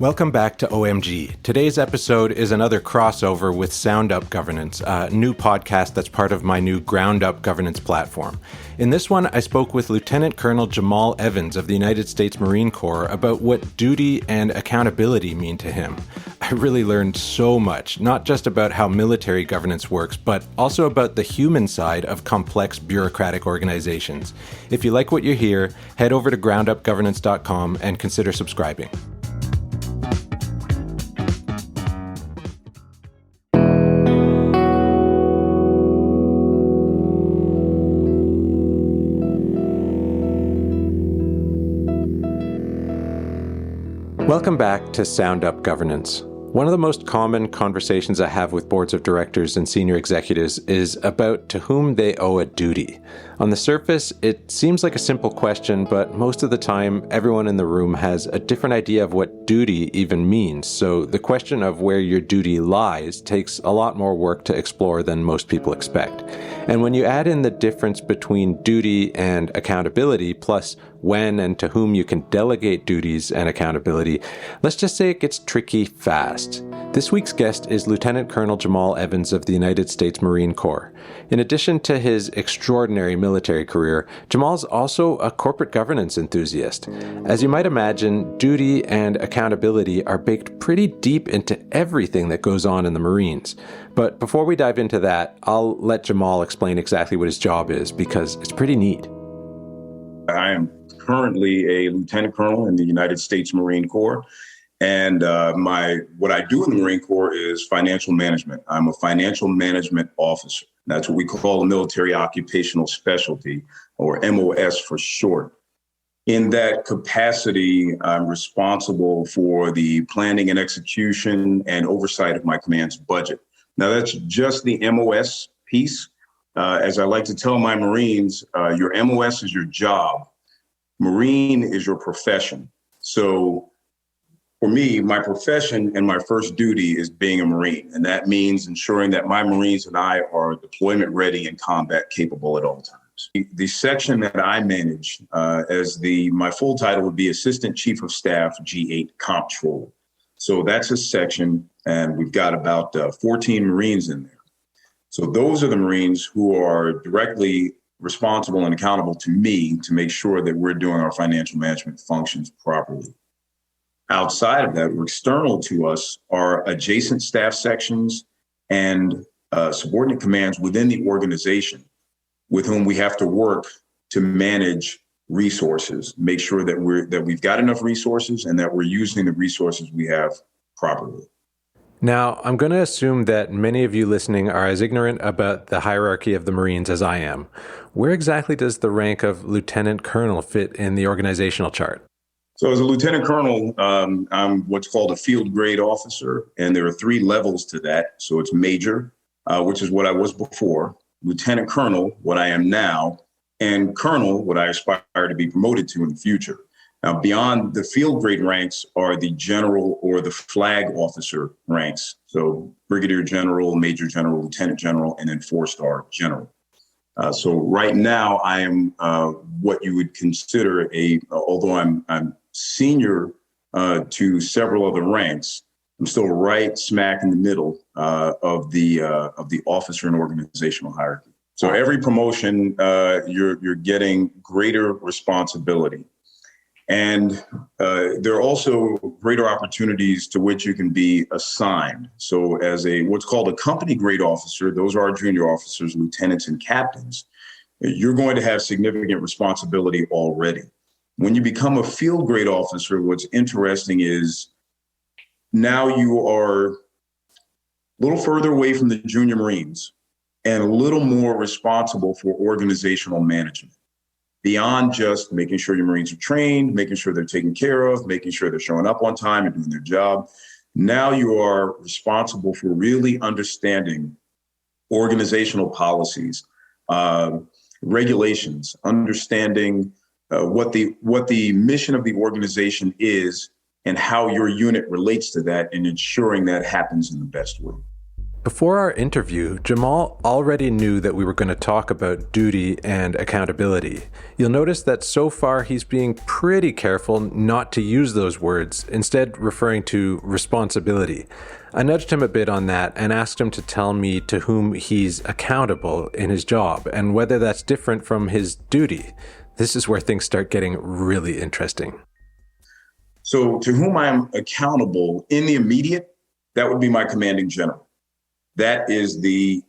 Welcome back to OMG. Today's episode is another crossover with Sound Up Governance, a new podcast that's part of my new Ground Up Governance platform. In this one, I spoke with Lieutenant Colonel Jamahl Evans of the United States Marine Corps about what duty and accountability mean to him. I really learned so much, not just about how military governance works, but also about the human side of complex bureaucratic organizations. If you like what you hear, head over to groundupgovernance.com and consider subscribing. Welcome back to Sound Up Governance. One of the most common conversations I have with boards of directors and senior executives is about to whom they owe a duty. On the surface, it seems like a simple question, but most of the time, everyone in the room has a different idea of what duty even means. So the question of where your duty lies takes a lot more work to explore than most people expect. And when you add in the difference between duty and accountability, plus when and to whom you can delegate duties and accountability, let's just say it gets tricky fast. This week's guest is Lieutenant Colonel Jamahl Evans of the United States Marine Corps. In addition to his extraordinary military career, Jamahl's also a corporate governance enthusiast. As you might imagine, duty and accountability are baked pretty deep into everything that goes on in the Marines. But before we dive into that, I'll let Jamahl explain exactly what his job is, because it's pretty neat. I am currently a lieutenant colonel in the United States Marine Corps. And what I do in the Marine Corps is financial management. I'm a financial management officer. That's what we call a military occupational specialty, or MOS for short. In that capacity, I'm responsible for the planning and execution and oversight of my command's budget. Now, that's just the MOS piece. As I like to tell my Marines, your MOS is your job. Marine is your profession. So for me, my profession and my first duty is being a Marine. And that means ensuring that my Marines and I are deployment ready and combat capable at all times. The section that I manage my full title would be Assistant Chief of Staff, G8 Comptroller. So that's a section, and we've got about 14 Marines in there. So those are the Marines who are directly responsible and accountable to me to make sure that we're doing our financial management functions properly. Outside of that, or external to us, are adjacent staff sections and subordinate commands within the organization with whom we have to work to manage resources, make sure that we've got enough resources and that we're using the resources we have properly. Now, I'm going to assume that many of you listening are as ignorant about the hierarchy of the Marines as I am. Where exactly does the rank of Lieutenant Colonel fit in the organizational chart? So as a Lieutenant Colonel, I'm what's called a field grade officer, and there are 3 levels to that. So it's Major, which is what I was before, Lieutenant Colonel, what I am now, and Colonel, what I aspire to be promoted to in the future. Now, beyond the field grade ranks are the general or the flag officer ranks. So Brigadier General, Major General, Lieutenant General, and then 4-star General. So right now I am what you would consider although I'm senior to several other ranks, I'm still right smack in the middle of the officer and organizational hierarchy. So every promotion, you're getting greater responsibility. And there are also greater opportunities to which you can be assigned. So as what's called a company grade officer, those are our junior officers, lieutenants, and captains, you're going to have significant responsibility already. When you become a field grade officer, what's interesting is now you are a little further away from the junior Marines and a little more responsible for organizational management. Beyond just making sure your Marines are trained, making sure they're taken care of, making sure they're showing up on time and doing their job. Now you are responsible for really understanding organizational policies, regulations, understanding what the mission of the organization is and how your unit relates to that, and ensuring that happens in the best way. Before our interview, Jamahl already knew that we were going to talk about duty and accountability. You'll notice that so far he's being pretty careful not to use those words, instead referring to responsibility. I nudged him a bit on that and asked him to tell me to whom he's accountable in his job and whether that's different from his duty. This is where things start getting really interesting. So to whom I'm accountable in the immediate, that would be my commanding general. That is the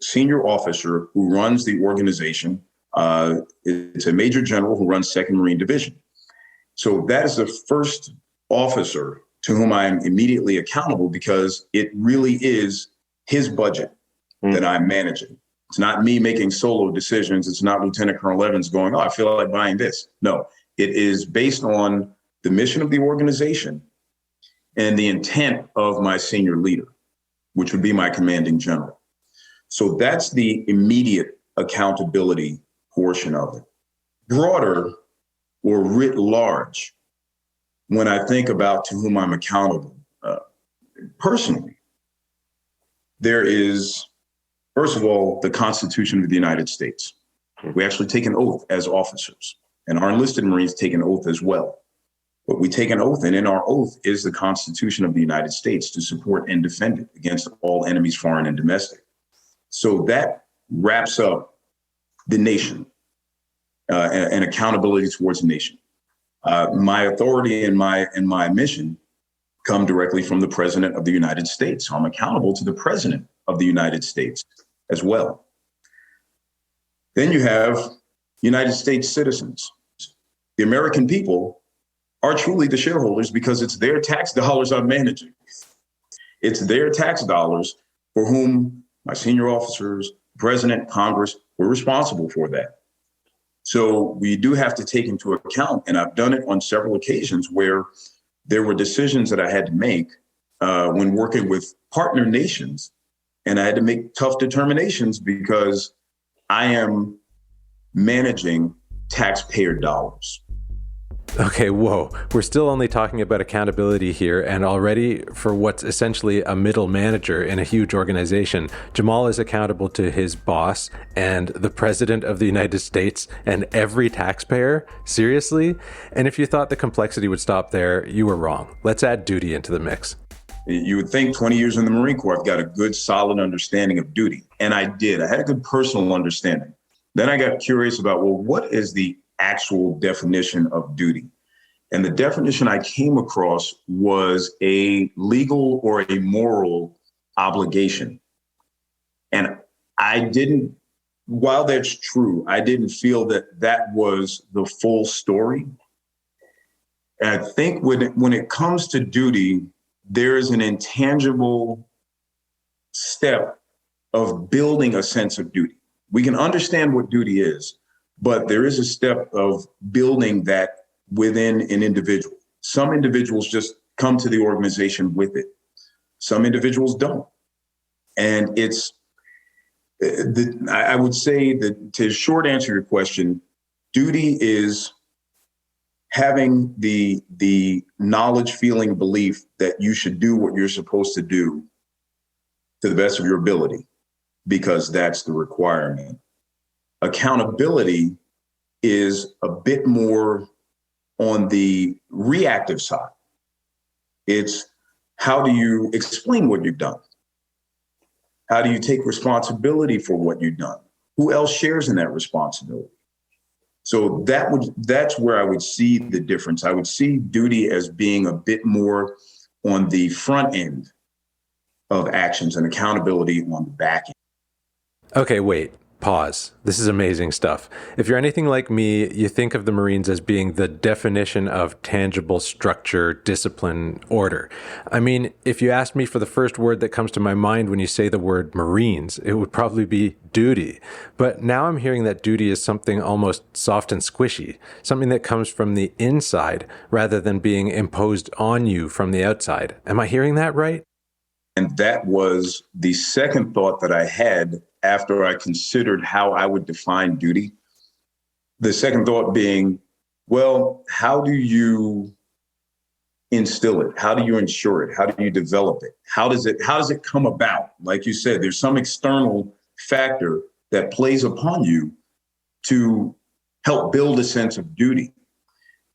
senior officer who runs the organization. It's a major general who runs 2nd Marine Division. So that is the first officer to whom I'm immediately accountable because it really is his budget that I'm managing. It's not me making solo decisions. It's not Lieutenant Colonel Evans going, oh, I feel like buying this. No, it is based on the mission of the organization and the intent of my senior leader, which would be my commanding general. So that's the immediate accountability portion of it. Broader or writ large, when I think about to whom I'm accountable, personally, there is, first of all, the Constitution of the United States. We actually take an oath as officers, and our enlisted Marines take an oath as well. But we take an oath, and in our oath is the Constitution of the United States to support and defend it against all enemies, foreign and domestic. So that wraps up the nation and accountability towards the nation. My authority and my mission come directly from the President of the United States. So I'm accountable to the President of the United States as well. Then you have United States citizens. The American people are truly the shareholders because it's their tax dollars I'm managing. It's their tax dollars for whom my senior officers, President, Congress, we're responsible for that. So we do have to take into account, and I've done it on several occasions where there were decisions that I had to make when working with partner nations, and I had to make tough determinations because I am managing taxpayer dollars. Okay, whoa. We're still only talking about accountability here, and already for what's essentially a middle manager in a huge organization, Jamahl is accountable to his boss and the President of the United States and every taxpayer? Seriously? And if you thought the complexity would stop there, you were wrong. Let's add duty into the mix. You would think 20 years in the Marine Corps, I've got a good, solid understanding of duty. And I did. I had a good personal understanding. Then I got curious about, well, what is the actual definition of duty? And the definition I came across was a legal or a moral obligation. And I didn't, while that's true, I didn't feel that that was the full story. And I think when it comes to duty, there is an intangible step of building a sense of duty. We can understand what duty is, but there is a step of building that within an individual. Some individuals just come to the organization with it. Some individuals don't. And I would say that to short answer your question, duty is having the knowledge, feeling, belief that you should do what you're supposed to do to the best of your ability, because that's the requirement. Accountability is a bit more on the reactive side. It's how do you explain what you've done? How do you take responsibility for what you've done? Who else shares in that responsibility? So that's where I would see the difference. I would see duty as being a bit more on the front end of actions and accountability on the back end. Okay, wait. Pause. This is amazing stuff. If you're anything like me, you think of the Marines as being the definition of tangible structure, discipline, order. I mean, if you asked me for the first word that comes to my mind when you say the word Marines, it would probably be duty. But now I'm hearing that duty is something almost soft and squishy, something that comes from the inside rather than being imposed on you from the outside. Am I hearing that right? And that was the second thought that I had after I considered how I would define duty. The second thought being, well, how do you instill it? How do you ensure it? How do you develop it? How does it come about? Like you said, there's some external factor that plays upon you to help build a sense of duty.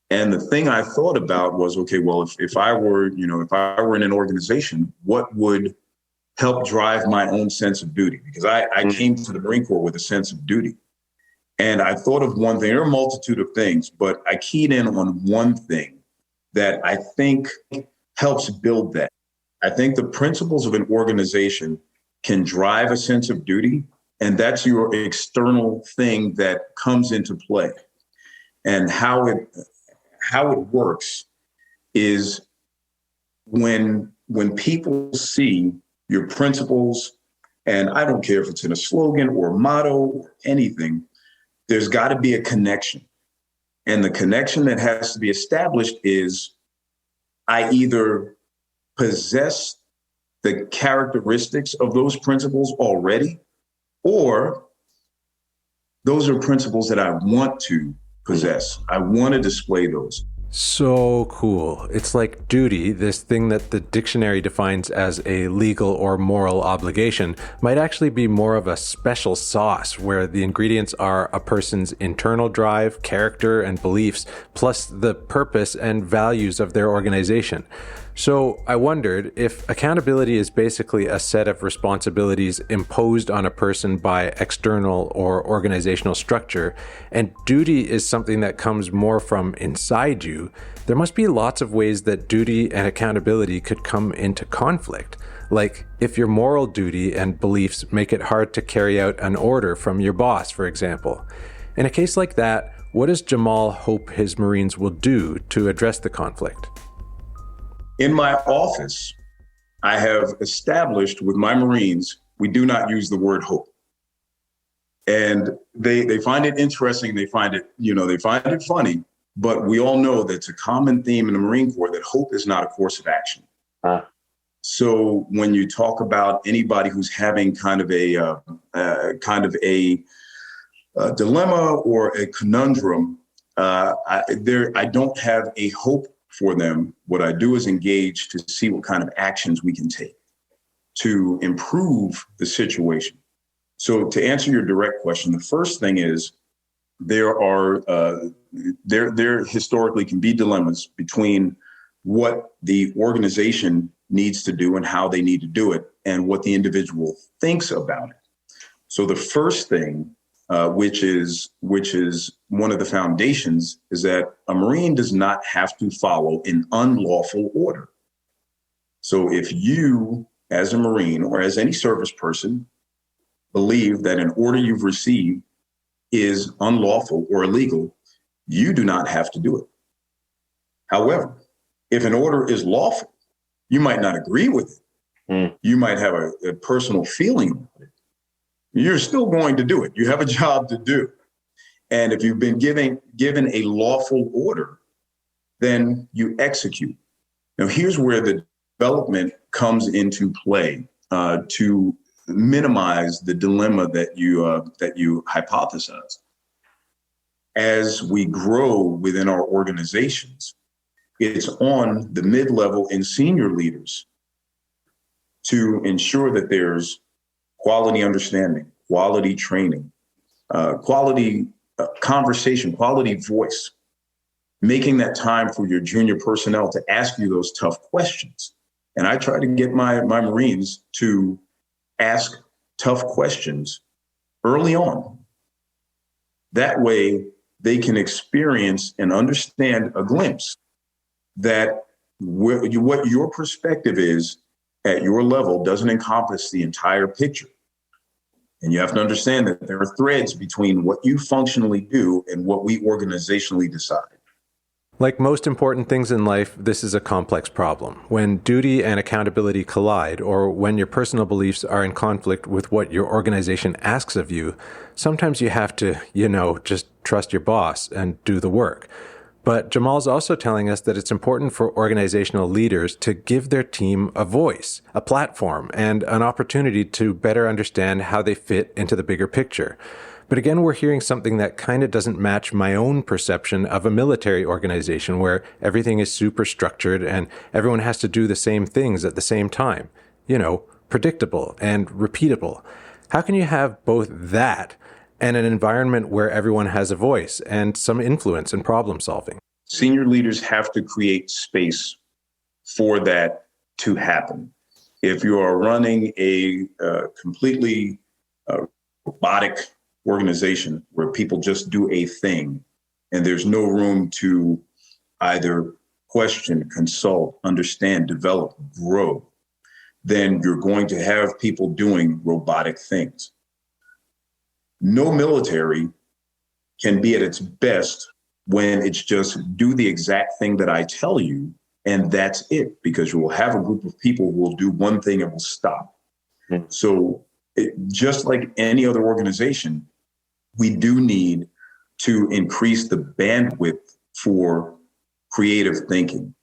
And the thing I thought about was, okay, well, if I were in an organization, what would help drive my own sense of duty? Because I came to the Marine Corps with a sense of duty. And I thought of one thing. There are a multitude of things, but I keyed in on one thing that I think helps build that. I think the principles of an organization can drive a sense of duty, and that's your external thing that comes into play. And how it works is when people see your principles, and I don't care if it's in a slogan or motto or anything, there's got to be a connection. And the connection that has to be established is I either possess the characteristics of those principles already, or those are principles that I want to possess. I want to display those. So cool. It's like duty, this thing that the dictionary defines as a legal or moral obligation, might actually be more of a special sauce where the ingredients are a person's internal drive, character, and beliefs, plus the purpose and values of their organization. So I wondered if accountability is basically a set of responsibilities imposed on a person by external or organizational structure, and duty is something that comes more from inside you, there must be lots of ways that duty and accountability could come into conflict. Like if your moral duty and beliefs make it hard to carry out an order from your boss, for example. In a case like that, what does Jamahl hope his Marines will do to address the conflict? In my office, I have established with my Marines, we do not use the word hope. And they find it interesting. They find it funny, but we all know that's a common theme in the Marine Corps that hope is not a course of action. So when you talk about anybody who's having kind of a dilemma or a conundrum, I don't have a hope for them. What I do is engage to see what kind of actions we can take to improve the situation. So to answer your direct question, the first thing is there historically can be dilemmas between what the organization needs to do and how they need to do it and what the individual thinks about it. So the first thing, which is one of the foundations, is that a Marine does not have to follow an unlawful order. So if you, as a Marine or as any service person, believe that an order you've received is unlawful or illegal, you do not have to do it. However, if an order is lawful, you might not agree with it. You might have a personal feeling about it. You're still going to do it. You have a job to do. And if you've been given a lawful order, then you execute. Now, here's where the development comes into play to minimize the dilemma that you hypothesize. As we grow within our organizations, it's on the mid-level and senior leaders to ensure that there's quality understanding, quality training, quality conversation, quality voice, making that time for your junior personnel to ask you those tough questions. And I try to get my Marines to ask tough questions early on. That way they can experience and understand a glimpse that what your perspective is at your level doesn't encompass the entire picture. And you have to understand that there are threads between what you functionally do and what we organizationally decide. Like most important things in life, this is a complex problem. When duty and accountability collide, or when your personal beliefs are in conflict with what your organization asks of you, sometimes you have to, just trust your boss and do the work. But Jamahl's also telling us that it's important for organizational leaders to give their team a voice, a platform, and an opportunity to better understand how they fit into the bigger picture. But again, we're hearing something that kind of doesn't match my own perception of a military organization where everything is super structured and everyone has to do the same things at the same time. You know, predictable and repeatable. How can you have both that and an environment where everyone has a voice and some influence in problem solving? Senior leaders have to create space for that to happen. If you are running a completely robotic organization where people just do a thing and there's no room to either question, consult, understand, develop, grow, then you're going to have people doing robotic things. No military can be at its best when it's just do the exact thing that I tell you, and that's it, because you will have a group of people who will do one thing and will stop. So just like any other organization, we do need to increase the bandwidth for creative thinking,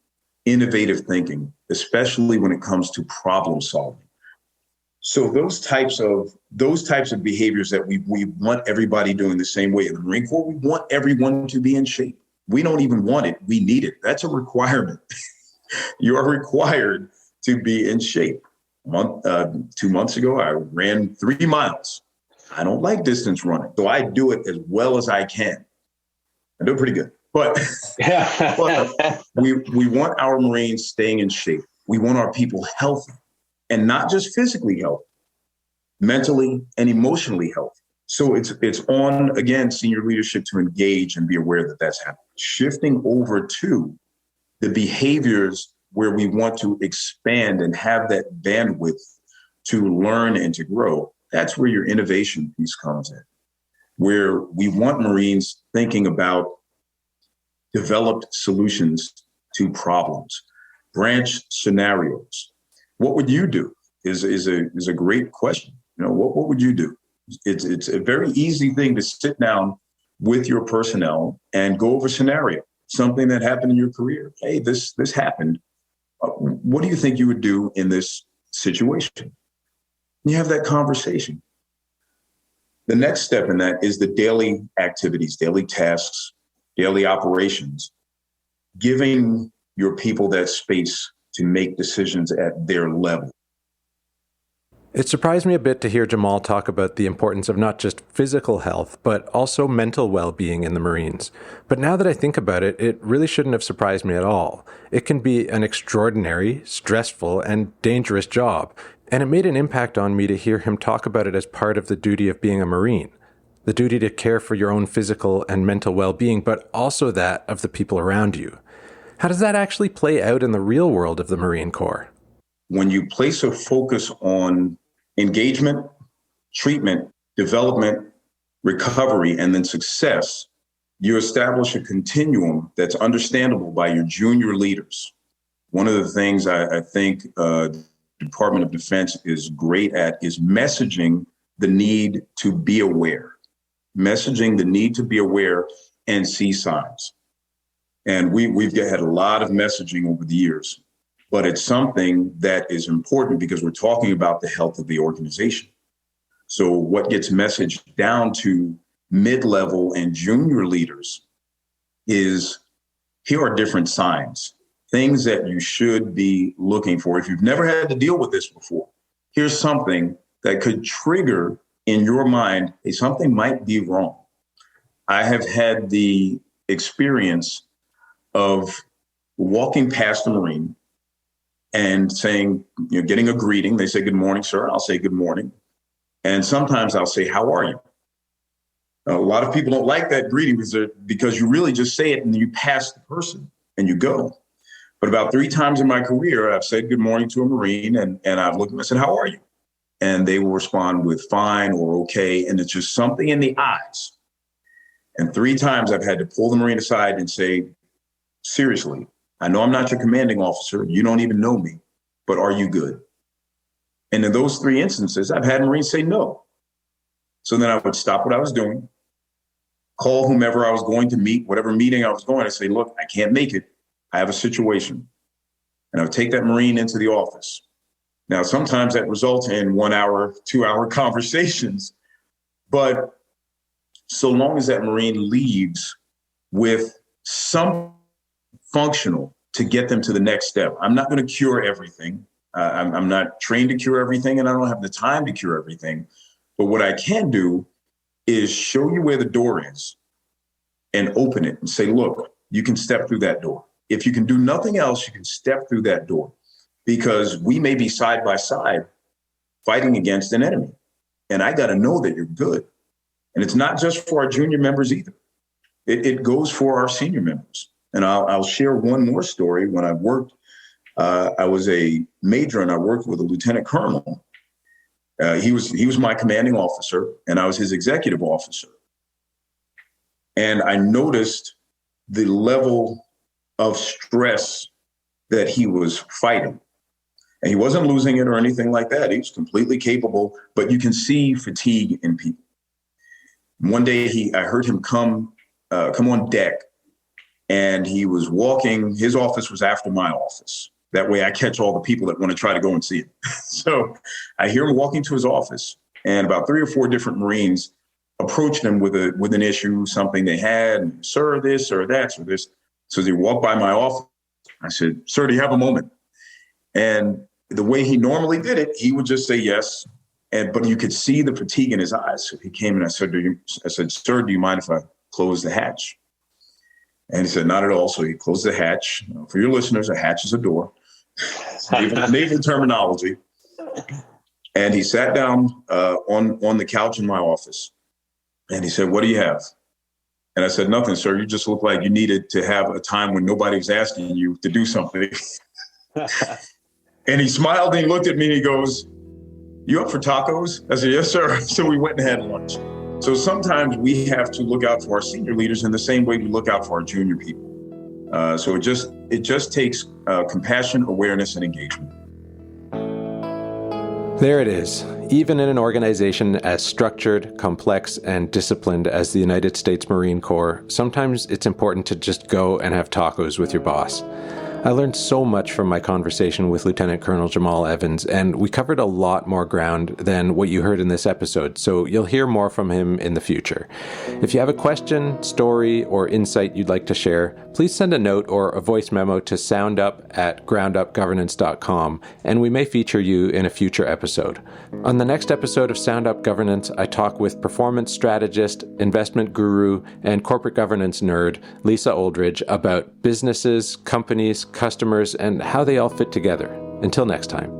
innovative thinking, especially when it comes to problem solving. So those types of behaviors that we want everybody doing the same way. In the Marine Corps, we want everyone to be in shape. We don't even want it. We need it. That's a requirement. You are required to be in shape. 2 months ago, I ran 3 miles. I don't like distance running, so I do it as well as I can. I do it pretty good. But we want our Marines staying in shape. We want our people healthy, and not just physically healthy, mentally and emotionally healthy. So it's on, again, senior leadership to engage and be aware that that's happening. Shifting over to the behaviors where we want to expand and have that bandwidth to learn and to grow. That's where your innovation piece comes in, where we want Marines thinking about developed solutions to problems, branch scenarios. What would you do is a great question. You know, what would you do? It's a very easy thing to sit down with your personnel and go over scenario, something that happened in your career. Hey, this happened. What do you think you would do in this situation? You have that conversation. The next step in that is the daily activities, daily tasks, daily operations, giving your people that space to make decisions at their level. It surprised me a bit to hear Jamahl talk about the importance of not just physical health, but also mental well-being in the Marines. But now that I think about it, it really shouldn't have surprised me at all. It can be an extraordinary, stressful, and dangerous job. And it made an impact on me to hear him talk about it as part of the duty of being a Marine. The duty to care for your own physical and mental well-being, but also that of the people around you. How does that actually play out in the real world of the Marine Corps? When you place a focus on engagement, treatment, development, recovery, and then success, you establish a continuum that's understandable by your junior leaders. One of the things I think the Department of Defense is great at is messaging the need to be aware, messaging the need to be aware and see signs. And we've had a lot of messaging over the years, but it's something that is important because we're talking about the health of the organization. So what gets messaged down to mid-level and junior leaders is, here are different signs, things that you should be looking for. If you've never had to deal with this before, here's something that could trigger in your mind, hey, something might be wrong. I have had the experience of walking past a Marine and saying, getting a greeting. They say, "Good morning, sir." I'll say, "Good morning." And sometimes I'll say, "How are you?" A lot of people don't like that greeting because you really just say it and you pass the person and you go. But about 3 times in my career, I've said good morning to a Marine and I've looked at them and said, "How are you?" And they will respond with fine or okay. And it's just something in the eyes. And 3 times I've had to pull the Marine aside and say, "Seriously, I know I'm not your commanding officer. You don't even know me, but are you good?" And in those 3 instances, I've had Marines say no. So then I would stop what I was doing, call whomever I was going to meet, whatever meeting I was going to say, "Look, I can't make it. I have a situation." And I would take that Marine into the office. Now, sometimes that results in 1 hour, 2 hour conversations, but so long as that Marine leaves with some functional to get them to the next step. I'm not going to cure everything. I'm not trained to cure everything, and I don't have the time to cure everything. But what I can do is show you where the door is and open it and say, look, you can step through that door. If you can do nothing else, you can step through that door, because we may be side by side fighting against an enemy. And I got to know that you're good. And it's not just for our junior members either. It goes for our senior members. And I'll share one more story. When I worked, I was a major and I worked with a lieutenant colonel. He was my commanding officer and I was his executive officer. And I noticed the level of stress that he was fighting. And he wasn't losing it or anything like that. He was completely capable, but you can see fatigue in people. One day I heard him come on deck, and he was walking. His office was after my office. That way I catch all the people that want to try to go and see him. So I hear him walking to his office, and about 3 or 4 different Marines approached him with an issue, something they had, sir, this or that or this. So as he walked by my office, I said, sir, do you have a moment? And the way he normally did it, he would just say yes. But you could see the fatigue in his eyes. So he came and I said, sir, do you mind if I close the hatch? And he said, not at all. So he closed the hatch. For your listeners, a hatch is a door. Naval terminology. And he sat down on the couch in my office. And he said, what do you have? And I said, nothing, sir. You just look like you needed to have a time when nobody was asking you to do something. And he smiled and he looked at me and he goes, you up for tacos? I said, yes, sir. So we went and had lunch. So sometimes we have to look out for our senior leaders in the same way we look out for our junior people. So it just takes compassion, awareness, and engagement. There it is. Even in an organization as structured, complex, and disciplined as the United States Marine Corps, sometimes it's important to just go and have tacos with your boss. I learned so much from my conversation with Lieutenant Colonel Jamahl Evans, and we covered a lot more ground than what you heard in this episode, so you'll hear more from him in the future. If you have a question, story, or insight you'd like to share, please send a note or a voice memo to soundup@groundupgovernance.com, and we may feature you in a future episode. On the next episode of Sound Up Governance, I talk with performance strategist, investment guru, and corporate governance nerd Lisa Oldridge about businesses, companies, customers, and how they all fit together. Until next time.